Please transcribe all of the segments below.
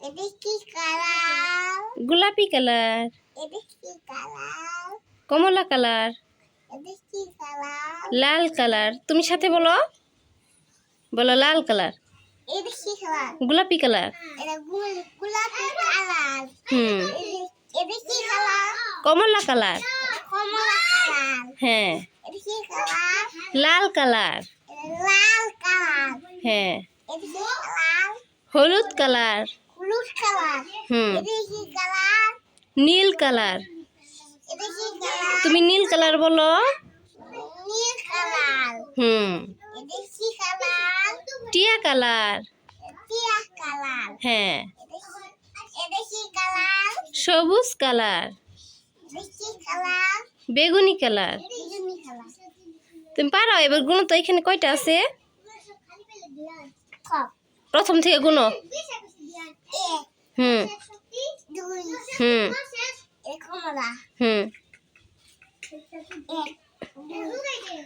এটা কি কালার? গোলাপি কালার। এটা কি কালার? কমলা কালার। এটা কি কালার? লাল কালার। তুমি সাথে বলো, বলো লাল কালার। এটা কি কালার? গোলাপি কালার। এটা গোলাপি কালার। এটা কি কালার? কমলা কালার। কমলা কালার। হ্যাঁ। এটা কি কালার? লাল কালার। লাল কালার। হ্যাঁ। এটা কি কালার? হলুদ কালার। হলুদ কালার। এটা কি কালার? নীল কালার। এটা কি কালার? তুমি নীল কালার বলো। নীল কালার। এটা কি কালার? টিয়া কালার। টিয়া কালার। হ্যাঁ। এটা কি কালার? সবুজ কালার। এটা কি কালার? বেগুনি কালার। বেগুনি কালার। তুমি পারো এবার গুনো তো, এখানে কয়টা আছে? কপ। প্রথম থেকে গুনো। এক, হুম দুই, হুম এক কমলা। হুম এক, দুই, তিন,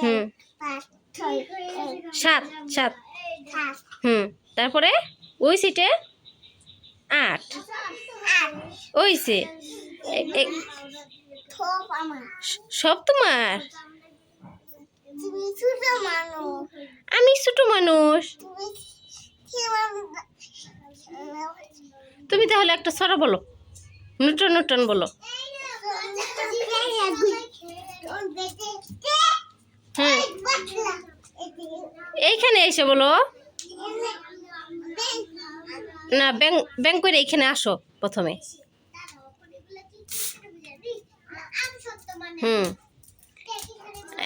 হুম পাঁচ, ছয়, সাত সাত। সাত, তারপরে ওই সিটে আট। আট। ওইছে থপ আমার। সব তোমার। তুমি ছোট মানুষ। আমি ছোট মানুষ। তুমি কি মানুষ? তুমি তাহলে একটা সরা বলো, নূতন নূতন বলো। হুম এইখানে এসে বলো না, ব্যাং ব্যাং করে এইখানে আসো প্রথমে।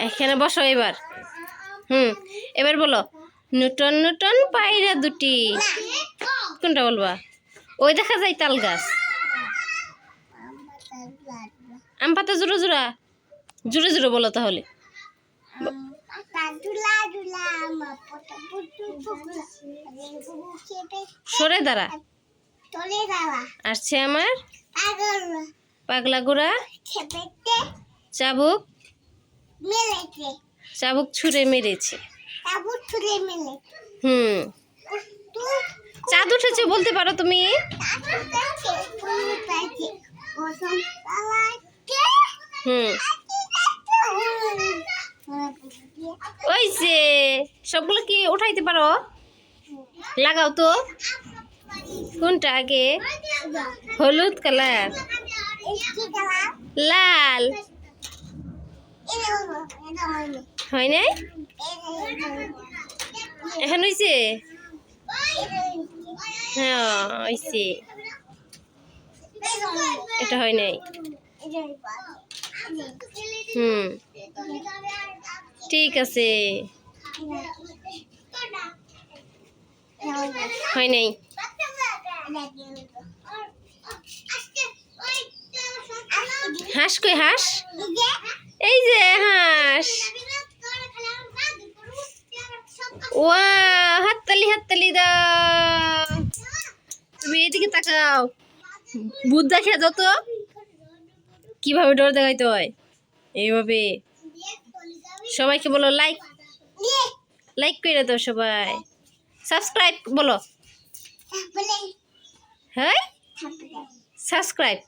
এখানে বসো এবার। এবার বলো নূতন নূতন পায়রা দুটি। কোনটা বলবা? ওই দেখা যায় তাল গাছ। আম পাতা জোড়া জোড়া, জোরে জোরে বলো তাহলে। সরে দাঁড়া। আসছে আমার পাগলা গোড়া। চাবুক চাবুক ছুঁড়ে মেরেছে। চাঁদ উঠেছে বলতে পারো তুমি? ওই যে সবগুলো কি উঠাইতে পারো? লাগাও তো। কোনটা আগে? হলুদ কালার। লাল হয় নাই? এখন হয়েছে? হ্যাঁ হয়েছে। এটা হয় নাই। ঠিক আছে, হয় নাই। হাঁস কই? হাঁস এই যে হাঁস। ওয়া হাততালি হাততালি দাও। তুমি এদিকে তাকাও, ভূত দেখা যত কিভাবে ডর দেখাইতে হয় এইভাবে। সবাইকে বলো লাইক, লাইক করে দাও সবাই। সাবস্ক্রাইব বলো। হ্যাঁ সাবস্ক্রাইব।